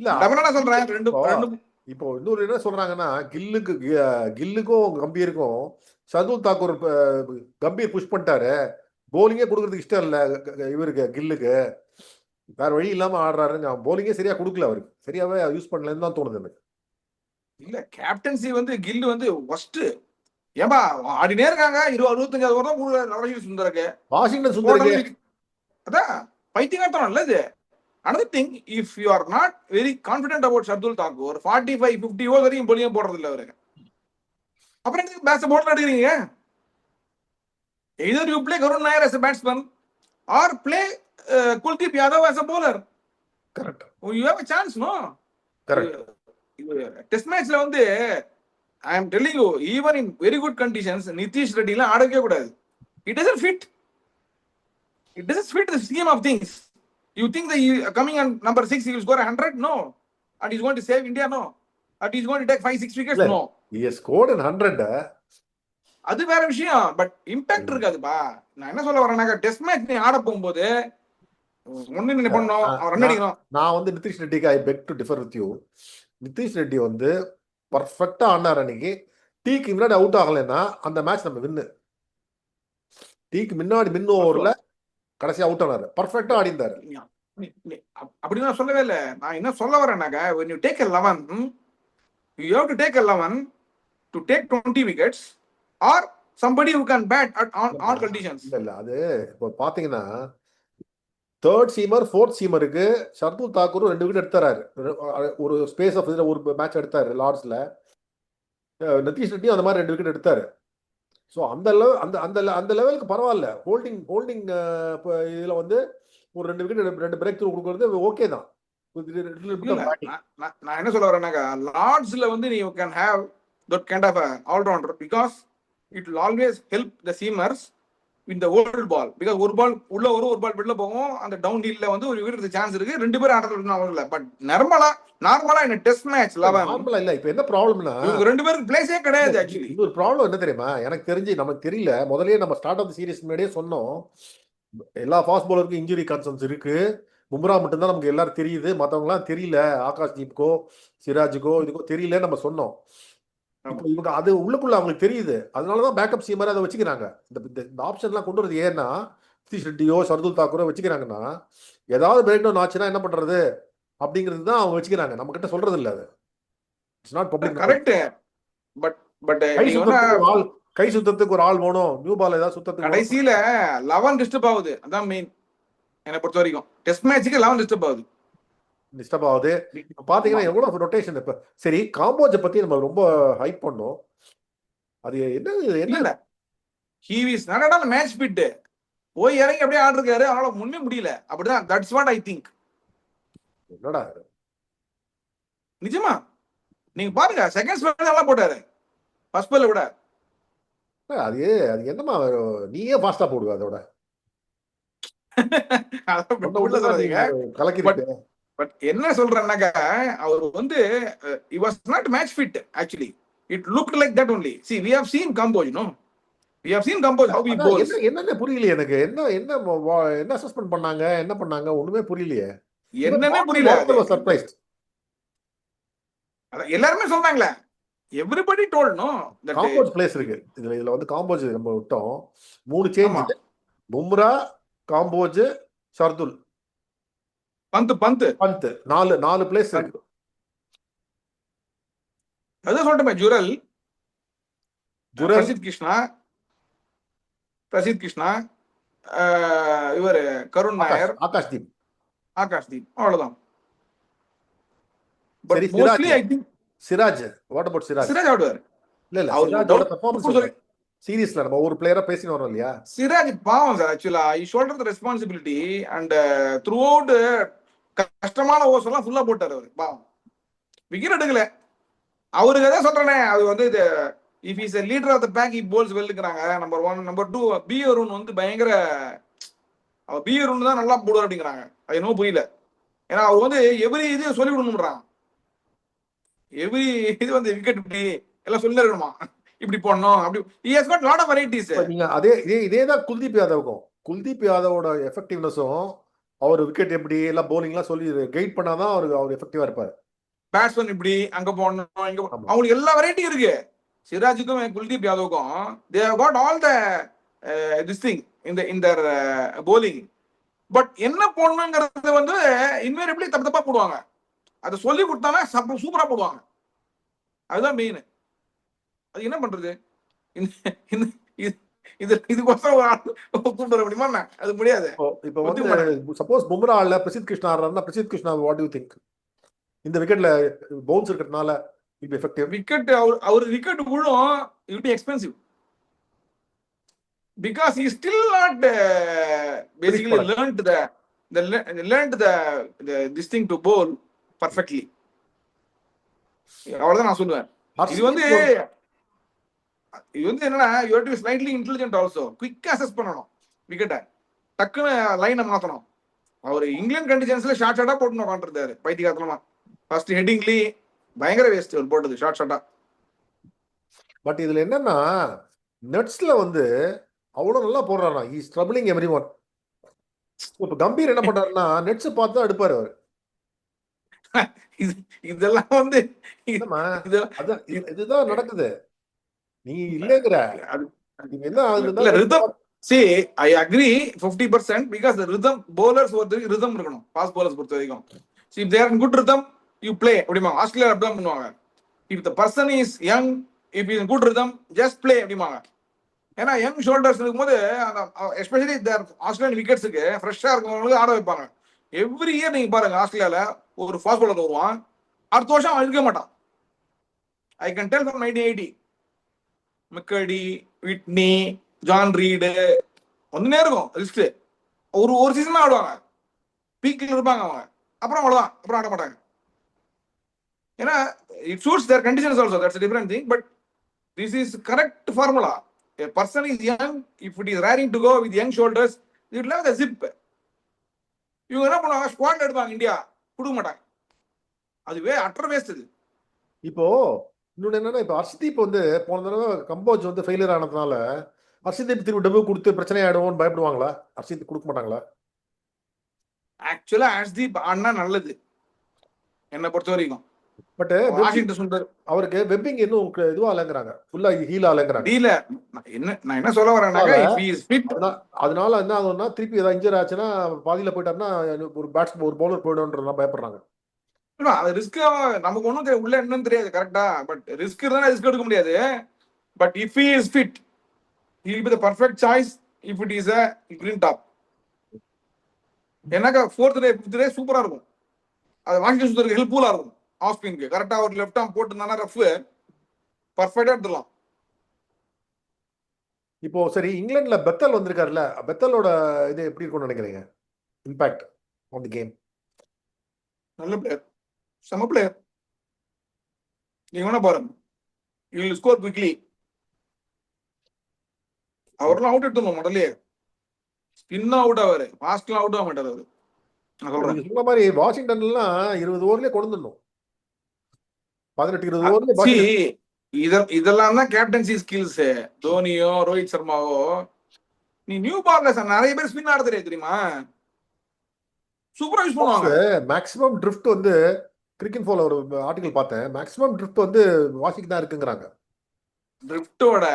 இல்ல என்ன சொல்றேன், ரெண்டு இப்போ இன்னொரு என்ன சொல்றாங்கன்னா, கில்லுக்கும் கம்பீருக்கும் ஷர்துல் தாக்கூர் கம்பீர் புஷ் பண்ணிட்டாரு, போலிங்கே கொடுக்கறதுக்கு இஷ்டம் இல்ல இவருக்கு கில்லுக்கு, வேற வழி இல்லாம ஆடுறாருங்க. போலிங்கே சரியா கொடுக்கல, அவருக்கு சரியாவே யூஸ் பண்ணலன்னு தான் தோணுது எனக்கு. இல்ல கேப்டன்சி வந்து கில்லு வந்து ஃபர்ஸ்ட் ஏன்பா ஆடினே இருக்காங்க. 25 வருஷம் சுந்தருக்கு வாஷிங்டன் சுந்தருக்கு அதான் பைத்தியகார்த்தனம் இல்ல இது. Another thing, if you are not very confident about Shardul Thakur, 45-50 over வரைக்கும் போலிங்க போடுறது இல்ல அவருக்கு. அப்புறம் எதுக்கு பேட்ஸ் போர்ட்ல எடுக்கிறீங்க? Either you play Karun Nair as a batsman or play Kuldeep Yadav as a bowler. Correct. You have a chance, no? Correct. Test matchல வந்து I am telling you, even in very good conditions, Nitish ரெட்டிலாம் ஆடவே கூடாது. It doesn't fit. It doesn't fit the scheme of things. You think that he, coming on number 6, he will score 100? No. And he's going to save India? No. And he's going to take 5-6 wickets? No. He has scored in 100. அது வேற விஷயம். But impact இருக்காதுப்பா. நான் என்ன சொல்ல வரேன்னாக்க, test match நீ ஆட போகும்போது ஒண்ணு நீ பண்ணணும், ரன் அடிக்கணும். நான் வந்து நிதிஷ் ரெட்டிக்கு I beg to differ with you. Nitish Reddy வந்து பர்ஃபெக்டா ஆடினார் அன்னைக்கு. டீக்கு முன்னாடி அவுட் ஆகலைன்னா அந்த மேட்ச் நம்ம வின்னு. டீக்கு முன்னாடி மின் ஓவர்ல கடைசி அவுட் ஆனாரு, பர்ஃபெக்டா ஆடிந்தாரு. அப்படி நான் சொல்லவே இல்லை. நான் என்ன சொல்ல வரேன்னாக்க, when you take 11, you have to take 11 to take 20 wickets or somebody who can bat at all conditions. இல்ல அது இப்போ பாத்தீங்கன்னா தேர்ட் சீமர் ஃபோர்த் சீமருக்கு ஷர்துல் தாக்கூர் 2 விக்கெட் எடுத்தாரு. ஒரு ஸ்பேஸ் ஆஃப் இதுல ஒரு மேட்ச் எடுத்தாரு லார்ட்ஸ்ல. நிதிஷ் ரெட்டியும் அந்த மாதிரி 2 விக்கெட் எடுத்தாரு. ஸோ அந்த அந்த லெவலுக்கு பரவாயில்ல. ஹோல்டிங் இதில் வந்து ஒரு 2 விக்கெட் 2 பிரேக் த்ரூ கொடுக்கறது ஓகே தான். நான் என்ன சொல்ல வரேன்னாக்கா, லார்ட்ஸ்ல வந்து நீ can have that kind of all-rounder because it will always help the seamers in the old ball, because ஒரு பால் உள்ள ஒரு பால் வெளில போகும். அந்த டவுன் ஹில்ல வந்து ஒரு விக்கெட் சான்ஸ் இருக்கு. 2 பேரும் ஆடுறது இல்ல. பட் நார்மலா இந்த டெஸ்ட் மேட்ச் நார்மலா இல்ல. இப்போ என்ன ப்ராப்ளம்னா, இவங்க 2 பேருக்கு பிளேஸே கிடையாது. ஆக்சுவலி இது ஒரு ப்ராப்ளம் என்ன தெரியுமா, எனக்கு தெரிஞ்சு நமக்கு தெரியல. முதல்லயே நம்ம ஸ்டார்ட் ஆஃப் தி சீரிஸ் முன்னாடியே சொன்னோம், எல்லா ஃபாஸ்ட் பவுலருக்கும் இன்ஜுரி கன்சர்ன்ஸ் இருக்கு. பும்ரா மட்டும்தான் நமக்கு எல்லாரும் தெரியுது, மற்றவங்களாம் தெரியல. ஆகாஷ் தீப்கோ சிராஜுக்கோ இதுக்கோ தெரியல நம்ம சொன்னோம். இப்போ இவங்க அது உள்ளுக்குள்ள அவங்களுக்கு தெரியுது. அதனாலதான் பேக்கப் சீமர் அதை வச்சுக்கிறாங்க. இந்த ஆப்ஷன்லாம் கொண்டு வரது ஏன்னா, நிதிஷ் ரெட்டியோ ஷர்துல் தாக்கூரோ வச்சுக்கிறாங்கன்னா, ஏதாவது பிரேக் டவுன் ஆச்சுன்னா என்ன பண்றது அப்படிங்கிறது தான் அவங்க வச்சுக்கிறாங்க. நம்ம கிட்ட சொல்றது இல்ல. அது it's not public. Correct. But கை சுத்தத்துக்கு ஒரு ஆள் வேணும். நியூ பால் ஏதாவது சுத்தத்துக்கு கடைசியில 11 டிஸ்டர்ப் ஆகுது. அதான் மெயின். என்னை பொறுத்த வரைக்கும் டெஸ்ட் மேட்சுக்கு 11 டிஸ்டர்ப் ஆகுது. பாத்தீங்கன்னா எவ்வளவு ரொட்டேஷன். இப்ப சரி, காம்போஜை பத்தி நம்ம ரொம்ப ஹைப் பண்ணோம். அது என்ன he is not at all match fit. போய் இறங்கி அப்படியே ஆடுறாரு. அவனால முன்னே முடியல. அப்படிதான். That's what I think. என்னடா நிஜமா நீங்க பாருங்க, செகண்ட் ஸ்பெல் நல்லா போட்டாரு. ஃபர்ஸ்ட் ஸ்பெல்ல விட அது என்னமா நீயே ஃபாஸ்டா போடுவ. அதோட கலக்கிட்டு. பட் என்ன சொல்றேன்னாக்கா, அவர் வந்து he was not match fit actually. It looked like that only. See, we have seen Kamboj, no? We have seen Kamboj how he bowls. என்னன்னே புரியலையே எனக்கு. என்ன சஸ்பெண்ட் பண்ணாங்க, என்ன பண்ணாங்க ஒண்ணுமே புரியலையே. என்னன்னே புரியல. சர்ப்ரைஸ். எல்லாருமே சொல்றாங்களே, everybody told, no, that Kamboj place இருக்கு. இதுல வந்து காம்போஜ் நம்ம விட்டோம். 3 சேஞ்ச். பும்ரா, காம்போஜ், ஷர்துல், பந்த் 4 பிளேஸ் இருக்கு. அதான் சொல்லிட்டேன். ஜுரல், பிரசித் கிருஷ்ணா, இவர் கருண் நாயர், ஆகாஷ்தீப். ஆகாஷ்தீப், அவ்வளவுதான். பட் சரி, mostly I think Siraj what about Siraj? Siraj ஆடுவார். இல்ல அவர் சிராஜோட பெர்ஃபார்மன்ஸ் டவுட் சொல்றேன். சீரியஸ்ல நம்ம ஒரு பிளேயரா பேசின்னு வரோம் இல்லையா? சிராஜ் பாவம் சார். ஆக்சுவலா I shoulder the responsibility and throughout கஷ்டமான ஓவர்ஸ் எல்லாம் ஃபுல்லா போட்டார் அவர். பாவம் விக்கெட் எடுக்கல. அவருக்கு எதாவது சொல்றேனே, அது வந்து இது if is a leader of the pack he bowls வெல்லுங்கிறாங்க. நம்பர் 1 நம்பர் 2 பி அருண் வந்து பயங்கர, அவர் பி அருண் தான் நல்லா போடுவார் அப்படிங்கிறாங்க. அது என்னமோ புரியல. ஏன்னா அவர் வந்து எவ்ரி இது சொல்லி விடணும்ன்றாங்க. எவ்ரி இது வந்து விக்கெட் இப்படி எல்லாம் சொல்லி இருக்கணுமா, இப்படி போடணும் அப்படி. he has got lot of varieties. நீங்க இதே தான் குல்தீப் யாதவுக்கும். குல்தீப் யாதவோட எஃபெக்டிவ்னஸும் அவர் விக்கெட் எப்படி எல்லாம் பவுலிங்லாம் சொல்லி கைட் பண்ணாதான் அவர் எஃபெக்டிவா இருப்பாரு. பேட்ஸ்மேன் இப்படி அங்க போடணும் இங்க ஆமா. அவங்களுக்கு எல்லா வெரைட்டி இருக்கு. சிராஜுக்கும் Kuldeep யாதவுக்கும் they have got all the this thing in their bowling. But என்ன போடணுங்கிறது வந்து இன்வேரியபிளி தப்பு தப்பா போடுவாங்க. அதை சொல்லி கொடுத்தானா சூப்பரா போடுவாங்க. அதுதான் மெயின். அது என்ன பண்றது? இதுக்கோசரம் கூப்பிட்டு வர முடியுமா? அது முடியாது. இப்போ வந்து சப்போஸ் பும்ரா இல்ல பிரசித் கிருஷ்ணா ஆடுறாருன்னா, Prasidh Krishna what do you think? இந்த விக்கெட்ல பவுன்ஸ் இருக்கிறதுனால இட் எஃபெக்டிவ். விக்கெட் அவர் விக்கெட் விழும், it be expensive because he still not basically learned this thing to bowl perfectly. அவ்வளவுதான் நான் சொல்லுவேன். இது வந்து என்னன்னா you have to be slightly intelligent also. குயிக்கா அசஸ் பண்ணணும் விக்கெட்டை, டக்குன்னு லைனை மாத்தணும். அவர் இங்கிலாந்து கண்டிஷன்ஸ்ல ஷார்ட் ஷார்ட்டா போட்டு உட்காந்துருந்தாரு பைத்தியகாரமா. ஃபர்ஸ்ட் ஹெட்டிங்லி பயங்கர வேஸ்ட் அவர் போட்டது ஷார்ட் ஷார்ட்டா. பட் இதுல என்னன்னா நெட்ஸ்ல வந்து அவ்வளவு நல்லா போடுறாரா. Is troubling everyone. இப்ப கம்பீர் என்ன பண்றாருன்னா நெட்ஸ் பார்த்து தான் எடுப்பாரு அவர். இதெல்லாம் வந்து இதுதான் நடக்குது. நீ இல்லங்கற See, I agree 50% because the rhythm bowlers வந்து rhythm இருக்கணும். Fast bowlers பொறுத்த வரைக்கும். See, if they are in good rhythm, you play. அப்படிமா ஆஸ்திரேலியா அப்படிதான் பண்ணுவாங்க. If the person is young, if he is in good rhythm, just play அப்படிமாங்க. ஏன்னா young shoulders இருக்கும்போது especially இந்த ஆஸ்திரேலியன் விக்கெட்ஸுக்கு ஃப்ரெஷ்ஷா இருக்கவங்களுக்கு ஆட வைப்பாங்க. எவ்ரி இயர் நீங்க பாருங்க ஆஸ்திரேலியால ஒரு ஃபாஸ்ட் பாலர் வருவான், அடுத்த வருஷம் அவன் இருக்க மாட்டான். ஐ கேன் டெல் ஃப்ரம் 1980 மெக்கடி, விட்னி, ஜான் ரீடு வந்துனே இருக்கும் லிஸ்ட். ஒரு சீசன் தான் ஆடுவாங்க, பீக்கில் இருப்பாங்க அவங்க, அப்புறம் அவ்வளவுதான், அப்புறம் ஆட மாட்டாங்க. ஏன்னா it suits their conditions also, that's a different thing, but this is correct formula. A person is young, if it is raring to go with young shoulders, it will have the zip. இவங்க என்ன பண்ணுவாங்க, squad எடுப்பாங்க, India கொடுக்க மாட்டாங்க. அதுவே utter waste. இது இப்போ இன்னொன்னு என்னன்னா, இப்போ ஹர்ஷதீப் வந்து போன தடவை கம்போஜ் வந்து ஃபெயிலியர் ஆனதுனால ஹர்ஷதீப் திரும்ப டெபு கொடுத்து பிரச்சனை ஆயிடுவோம்னு பயப்படுவாங்களா? ஹர்ஷதீப் கொடுக்க மாட்டாங்களா? ஆக்சுவலா ஹர்ஷதீப் ஆடினா நல்லது என்ன பொறுத்த வரைக்கும். பட் வாஷிங்டன் சுந்தர் அவருக்கு வெப்பிங் இன்னும் இதுவா இல்லைங்கிறாங்க, ஃபுல்லா ஹீல் ஆகலைங்கிறாங்க. டீல நான் என்ன சொல்ல வரேன்னாக்கா, அதனால என்ன ஆகும்னா திருப்பி ஏதாவது இன்ஜர் ஆச்சுன்னா பாதியில போயிட்டாருன்னா ஒரு பேட்ஸ்மேன் ஒரு பவுலர் போயிடும்ன்றதுலாம் பயப்படுறாங்க. அது ரிஸ்க். நமக்கு ஒன்றும் உள்ள என்னன்னு தெரியாது கரெக்டா, பட் ரிஸ்க் இருந்தா ரிஸ்க் எடுக்க முடியாது. But if he is fit, he will be the perfect choice if it is a green top. என்னக்கா 4th டே 5th டே சூப்பரா இருக்கும். அது வாஷிங்டன் சுந்தருக்கு ஹெல்ப்ஃபுல்லா இருக்கும். ஆஃப் ஸ்பின்க்கு கரெக்டா ஒரு லெஃப்ட் ஆர்ம் போட்டுனானா ரஃப் பர்ஃபெக்ட்டா எடுத்துடலாம். இப்போ சரி, இங்கிலாந்துல பெத்தல் வந்திருக்காருல்ல, பெத்தலோட இது எப்படி இருக்கும்னு நினைக்கிறீங்க? Impact on the game. நல்ல பிளேயர், செம பிளேயர். நீங்க வேணா பாருங்க, he will score quickly. அவரெல்லாம் அவுட் எடுத்துணும் முதல்ல. ஸ்பின் அவுட் ஆவாரு, ஃபாஸ்ட்லாம் அவுட் ஆக மாட்டாரு அவரு. நான் சொல்றேன் சொன்ன மாதிரி வாஷிங்டன்லாம் 20 ஓவர்லயே கொண்டு வந்துடணும். 18-20 ஓவர்ல இதெல்லாம் தான் கேப்டன்சி ஸ்கில்ஸ். தோனியோ ரோஹித் சர்மாவோ, நீ நியூ பால்ல நிறைய பேர் ஸ்பின் ஆட தெரியாது தெரியுமா, சூப்பரா யூஸ் பண்ணுவாங்க. மேக்ஸிமம் ட்ரிஃப்ட் வந்து கிரிக்கெட் ஃபாலோ ஒரு ஆர்டிகல் பார்த்தேன், மேக்ஸிமம் ட்ரிஃப்ட் வந்து வாஷிங் தான் இருக்குங்கிறாங்க. ட்ரிஃப்டோட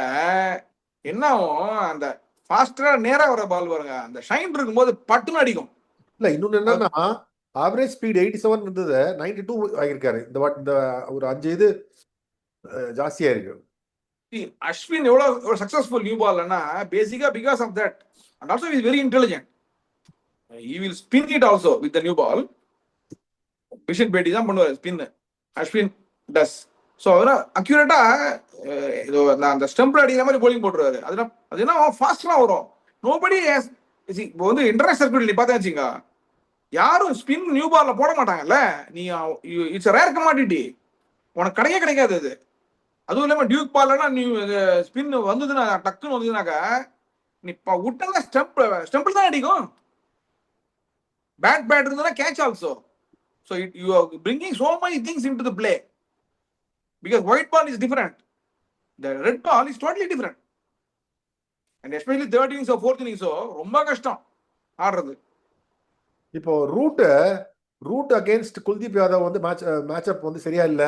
என்ன ஆகும், அந்த ஃபாஸ்டரா நேரா வர பால் பாருங்க, அந்த ஷைன் இருக்கும்போது பட்டுன்னு அடிக்கும். இல்ல இன்னொன்னு என்னன்னா, ஆவரேஜ் ஸ்பீட் 87 இருந்தது, 92 ஆகியிருக்காரு. இந்த ஒரு 5 இது ஜாஸ்தியா இருக்கு. அஸ்வின் எவ்வளவு சக்சஸ்ஃபுல் நியூ பால்னா பேசிக்கா because of that, and also is very intelligent. he will spin it also with the new ball. விஷன் பேட்டி தான் பண்ணுவார் ஸ்பின். அஸ்வின் டஸ். ஸோ அதெல்லாம் அக்யூரேட்டா அந்த ஸ்டெம்பிள் அடிக்கிற மாதிரி போலிங் போட்டுருவாரு. அது என்ன ஃபாஸ்ட்லாம் வரும். நோபடி இப்போ வந்து இன்டர்நேஷனல் சர்க்கியூட் நீ பார்த்தா வச்சுங்க, யாரும் ஸ்பின் நியூ பால்ல போட மாட்டாங்கல்ல. நீ இட்ஸ் ரேர் கமாடிட்டி, உனக்கு கிடைக்கவே கிடைக்காது அது. அதுவும் இல்லாம டியூக் பால்லனா நீ ஸ்பின் வந்ததுன்னா டக்குன்னு வந்ததுனாக்கா நீ விட்டா ஸ்டெம்பிள் தான் அடிக்கும். பேட் இருந்ததுன்னா catch also. So you are bringing so many things into the play, because white ball is different, the red ball is totally different, and especially third innings or fourth innings ரொம்ப கஷ்டம் ஆடுறது. இப்போ root against Kuldeep Yadav வந்து match அப் வந்து சரியா இல்ல,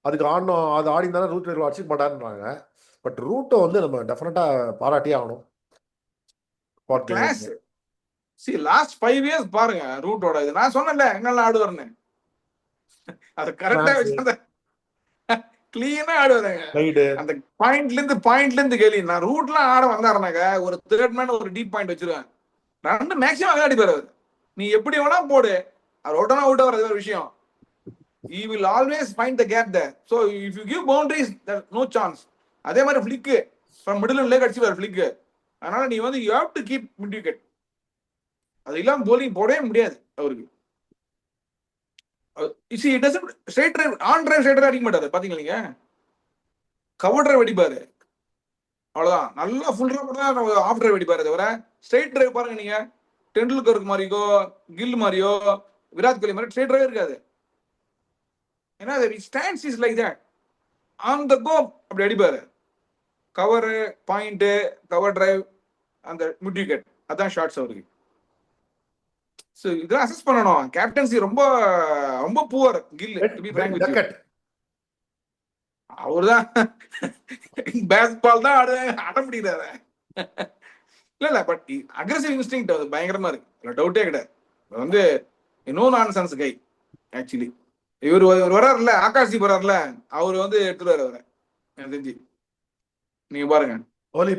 அதுக்கு ஆடணும், அது ஆடினாலும் ரூட் அடிச்சுக்க மாட்டாருன்றாங்க. பட் ரூட்டை வந்து நம்ம டெஃபினட்டா பாராட்டியே ஆகணும். கிளாஸ். See லாஸ்ட் 5 years பாருங்க ரூட்டோட. இது நான் சொன்னேன்ல எங்கெல்லாம் ஆடுவார்னு, அது கரெக்டா வச்சு கிளீனா ஆடுவாருங்க. அந்த பாயிண்ட்ல இருந்து கேள்வி, நான் ரூட்லாம் ஆட வந்தாருனாக்க ஒரு தேர்ட் மேன் ஒரு டீப் பாயிண்ட் வச்சிருவேன். ரெண்டு மேக்ஸிமம் அதான் அடிப்பாரு. நீ எப்படி வேணா போடு, அவர் அவுட்டானா அவுட் ஆகிறது ஒரு விஷயம். he will always find the gap there. So if you give boundaries, there's no chance. அதே மாதிரி flick from middle and leg அடிச்சுவார் ஃபிளிக். அதனால நீ வந்து you have to keep mid wicket. அது இல்லாம போலிங் போடவே முடியாது அவருக்கு. See, it doesn't straight drive, on drive straight drive அடிக்க மாட்டாரு பாத்தீங்களா நீங்க. கவர் டிரைவ் அடிப்பாரு அவ்வளவுதான். நல்லா ஃபுல் டிரைவ் தான் ஆஃப் டிரைவ் அடிப்பாரு தவிர ஸ்ட்ரைட் டிரைவ் பாருங்க நீங்க, டெண்டுல்கருக்கு மாதிரியோ கில் மாதிரியோ விராட் கோலி மாதிரி ஸ்ட்ரைட் டிரைவ் இருக்காது. ஏன்னா stance is like that, on the go அப்படி அடிப்பாரு. கவர் பாயிண்ட், கவர் டிரைவ், அந்த மிட் விக்கெட், அதான் ஷார்ட்ஸ் அவருக்கு. So இதெல்லாம் அசஸ் பண்ணணும். கேப்டன்சி ரொம்ப ரொம்ப poor Gill, to be frank with you. அவர்தான் பேஸ்பால் தான் ஆட முடியல. இல்ல பட் அக்ரெசிவ் இன்ஸ்டிங்க்ட் அது பயங்கரமா இருக்கு, டவுட்டே கிடையாது. வந்து நோ நான்சென்ஸ் கை ஆக்சுவலி. இவர் வர்றாருல, ஆகாஷ்தீப் வர்றாருல, அவர் வந்து எடுத்துருவாரு அவரை எனக்கு தெரிஞ்சு. நீங்க பாருங்க ஆலி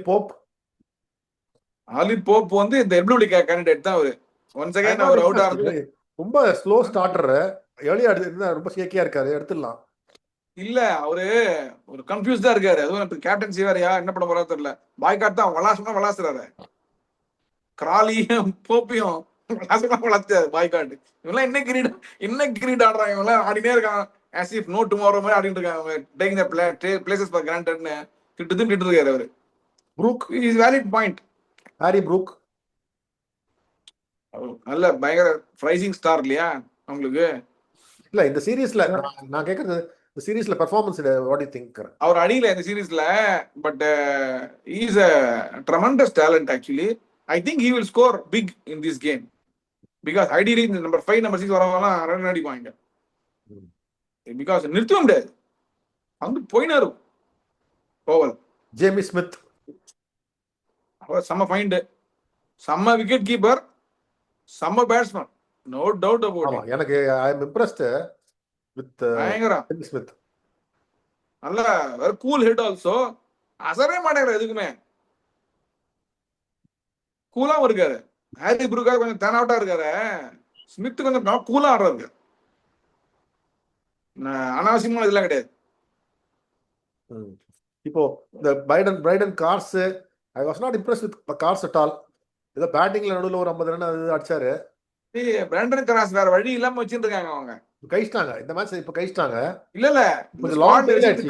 போப் வந்து இந்த எல்பிடபிள்யூ கேண்டிடேட் தான் அவரு. ஒன்ஸ் அகைன் அவர் அவுட் ஆகுது. ரொம்ப ஸ்லோ ஸ்டார்டர், ஏர்லியா இருந்தா ரொம்ப ஷேக்கியா இருக்காரு, எடுத்துடலாம். இல்ல அவரு ஒரு கன்ஃபியூஸ்டா இருக்காரு. அதுவும் கேப்டன்சி வேறயா, என்ன பண்ண போறா தெரியல. பாய்காட் தான் வளாசுறாரு. கிராலியும் போப்பியும் வளர்த்தாரு பாய்காட். இவெல்லாம் என்ன கிரீட் ஆடுறாங்க, இவெல்லாம் ஆடினே இருக்காங்க as if no tomorrow மாதிரி ஆடிட்டு இருக்காங்க. டேக்கிங் தி பிளேசஸ் ஃபார் கிராண்டட்னு திட்டு இருக்காரு அவரு. Brook is valid point. Harry Brook நல்ல பயங்கர ரைசிங் ஸ்டார் இல்லையா உங்களுக்கு. இல்ல இந்த சீரீஸ்ல நான் கேக்குறது, இந்த சீரீஸ்ல performance what do you think? அவர் அடியில இந்த சீரீஸ்ல, but he is a tremendous talent actually. I think he will score big in this game because ideally number 5 number 6 வரவங்கலாம் run அடிப்பாங்க. பிகாஸ் நிறுத்தவே முடியாது, வந்து போயினா இருக்கும். ஓவல் ஜேமி ஸ்மித் அவர் செம்ம ஃபைண்ட், செம்ம விக்கெட் கீப்பர், செம்ம பேட்ஸ்மேன், நோ டவுட் அபவுட். எனக்கு ஐ அம் impressed with Jamie Smith. நல்ல வெரி கூல் ஹெட் ஆல்சோ, அசரவே மாட்டேங்கிறார் எதுக்குமே, கூலாவும் இருக்காரு. ஹாரி ப்ரூக்கா கொஞ்சம் டர்ன் அவுட்டா இருக்காரு, ஸ்மித் கொஞ்சம் கூலா ஆடுறாரு. அனாவசியமா இதெல்லாம் கிடையாது. இப்போ இந்த Brydon Carse, I was not impress with Carse at all. ஏதோ பேட்டிங்ல நடுவுல ஒரு 50 ரன் அடிச்சாரு. பிரைடன் கார்ஸ் வேற வழி இல்லாம வச்சிட்டு இருக்காங்க அவங்க. கைச்சிட்டாங்க இந்த மேட்ச், இப்ப கைச்சிட்டாங்க. இல்ல கொஞ்சம் லாங் டெயில் ஆயிடுச்சு.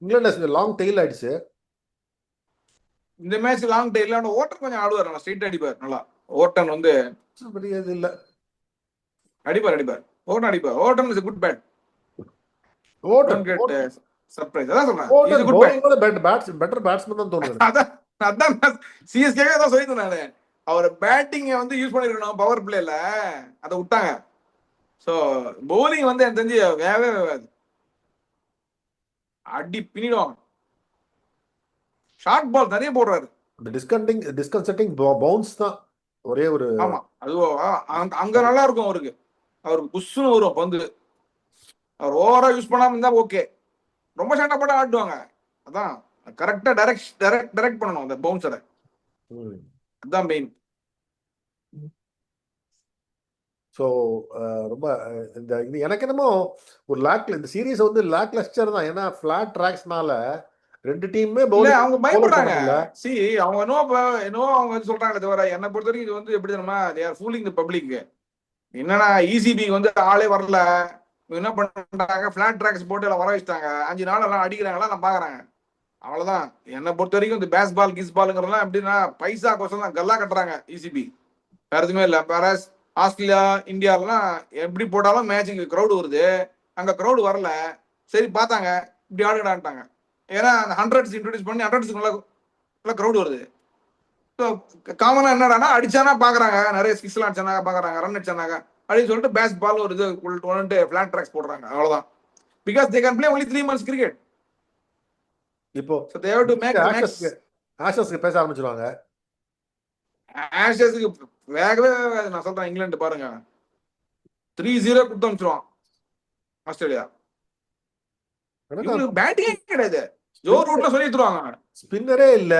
இங்கிலாந்து லாங் டெயில் ஆயிடுச்சு இந்த மேட்ச். லாங் டெயில் ஓட்டன் கொஞ்சம் ஆடுவார், நல்லா ஸ்ட்ரைட் அடிப்பார். நல்லா ஓட்டன் வந்து இல்ல அடிப்பார் ஓட்டன் அடிப்பார். Orton is a good bat. Orton surprise அதான் சொல்றேன். Is a good bat. Better batsman தான் தோணுது. அதான் சிஎஸ்கே தான் சொல்லிருந்தேன் நானு. அவர் பேட்டிங் வந்து யூஸ் பண்ணிருக்கணும் பவர் பிளேல, அதை விட்டாங்க. சோ பவுலிங் வந்து எனக்கு தெரிஞ்சு வேகாது, அடி பின்னிடுவாங்க. ஷார்ட் பால் நிறைய போடுறாரு. டிஸ்கன்செப்டிங் பவுன்ஸ் தான் ஒரே ஒரு. ஆமா அதுவும் அங்க நல்லா இருக்கும் அவருக்கு. அவருக்கு புஷ்னு வரும் பந்து. அவர் ஓவரா யூஸ் பண்ணாம இருந்தா ஓகே, ரொம்ப சண்டை போட்டு ஆடுவாங்க. அதான் கரெக்டா டைரக்ட் பண்ணணும் அந்த பவுன்ஸரை, அதுதான் மெயின். ஸோ ரொம்ப இது எனக்கு என்னமோ ஒரு இந்த சீரீஸ் வந்து லேக் லெஸ்டர் தான். ஏன்னா ஃபிளாட் ட்ராக்ஸ்னால 2 டீமுமே இல்ல அவங்க பவுலிங் பண்ண பயப்படுறாங்க. முடியல. சி அவங்க என்னவோ அவங்க வந்து சொல்றாங்களே தவிர என்னை பொறுத்த வரைக்கும் இது வந்து எப்படி தெரியுமா, they are fooling the public. என்னன்னா இசிபி வந்து ஆளே வரல, என்ன பண்றாங்க, பிளாட் ட்ராக்ஸ் போட்டு எல்லாம் வர வச்சுட்டாங்க, 5 நாள் எல்லாம் அடிக்கிறாங்களா நான் பாக்குறேன். அவ்வளவுதான். என்னை பொறுத்த வரைக்கும் இந்த பேஸ் பால் கிஸ் பாலுங்கிறதுலாம் எப்படின்னா பைசா கோசம் தான் கல்லா கட்டுறாங்க இசிபி, வேற எதுவுமே இல்லை. வேறஸ் ஆஸ்திரேலியா இந்தியாலாம் எப்படி போட்டாலும் மேட்சுக்கு க்ரௌடு வருது, அங்க க்ரௌடு வரல. சரி பார்த்தாங்க இப்படி ஆடுடான்ட்டாங்க. ஏன்னா அந்த ஹண்ட்ரட்ஸ் இன்ட்ரோடியூஸ் பண்ணி ஹண்ட்ரட்ஸ்க்கு நல்லா க்ரௌடு வருது. ஸோ காமனா என்னடானா அடிச்சானா பாக்குறாங்க, நிறைய சிக்ஸ்லாம் அடிச்சானாங்க பாக்குறாங்க, ரன் அடிச்சானாங்க அப்படின்னு சொல்லிட்டு பேஸ் பால் ஒரு இது ஃபிளாட் ட்ராக்ஸ் போடுறாங்க, அவ்வளவுதான். Because they can play only 3 months cricket. இப்போ so they have to make ஆஷஸ்க்கு பேச ஆரம்பிச்சிருவாங்க. ஆஷஸ்க்கு வேகவே வேகாது. நான் சொல்றேன், இங்கிலாந்து பாருங்க 3-0 கொடுத்து அனுப்பிச்சிருவான் ஆஸ்திரேலியா. இவங்களுக்கு பேட்டிங்கே கிடையாது, ஜோ ரூட்ல சொல்லி எடுத்துருவாங்க. ஸ்பின்னரே இல்ல,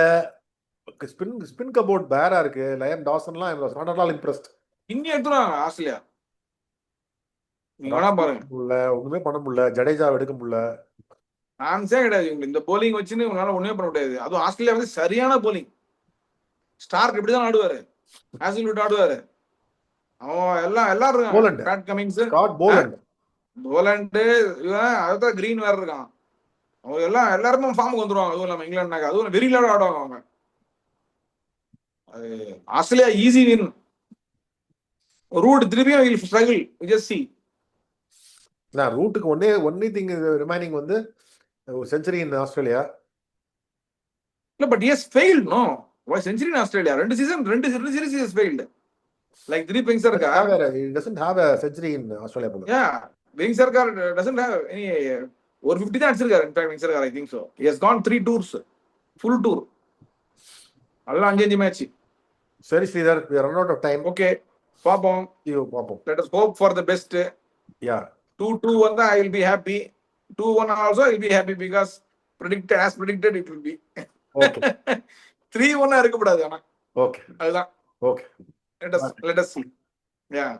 ஸ்பின் கபோர்ட் பேரா இருக்கு. லயன் டாசன்லாம் நாட் அட் ஆல் இம்ப்ரெஸ்ட். இன்னி எடுத்துருவாங்க ஆஸ்திரேலியா, நீங்க வேணா பாருங்க. ஒண்ணுமே பண்ண முடியல, ஜடேஜா எடுக்க முடியல. சான்ஸே கிடையாது இவங்க இந்த போலிங் வச்சுன்னு உங்களால ஒண்ணுமே பண்ண முடியாது. அதுவும் ஆஸ்திரேலியா வந்து சரியான போலிங். ஸ்டார்க் இப்படிதான் ஆடுவாரு, ஹேசல்வுட் ஆடுவாரு, அவன் எல்லாரும் இருக்காங்க. பேட் கமிங்ஸ், போலண்ட், இவன் அதுதான் கிரீன் வேற இருக்கான். அவங்க எல்லாருமே ஃபார்முக்கு வந்துருவாங்க. அதுவும் இல்லாம இங்கிலாந்து அதுவும் வெறியில ஆடுவாங்க அவங்க. Australia easy win. ரூட் திருப்பியும் will struggle, we just see. ரூட்டுக்கு ஒன்லி திங் ரிமைனிங் வந்து செஞ்சுரி இன் ஆஸ்திரேலியா. இல்ல but is failed no. why century in Australia? ரெண்டு series is failed. Like Dilip Vengsarkar doesn't have a century in Australia போல. yeah, Vengsarkar doesn't have any. ஒரு 50 தான் அடிச்சிருக்காரு. In fact Vengsarkar I think so he has gone 3 tours, full tour. அதெல்லாம் 5 match. சரி Sridhar, we are run out of time. Okay பாப்போம். Let us hope for the best. Yeah, 2-2 வந்தா I will be happy. 2-1 also I will be happy because as predicted it will be. okay. 3-1 இருக்கக்கூடாது. ஆனா okay, அதுதான். okay. Let us see. Yeah.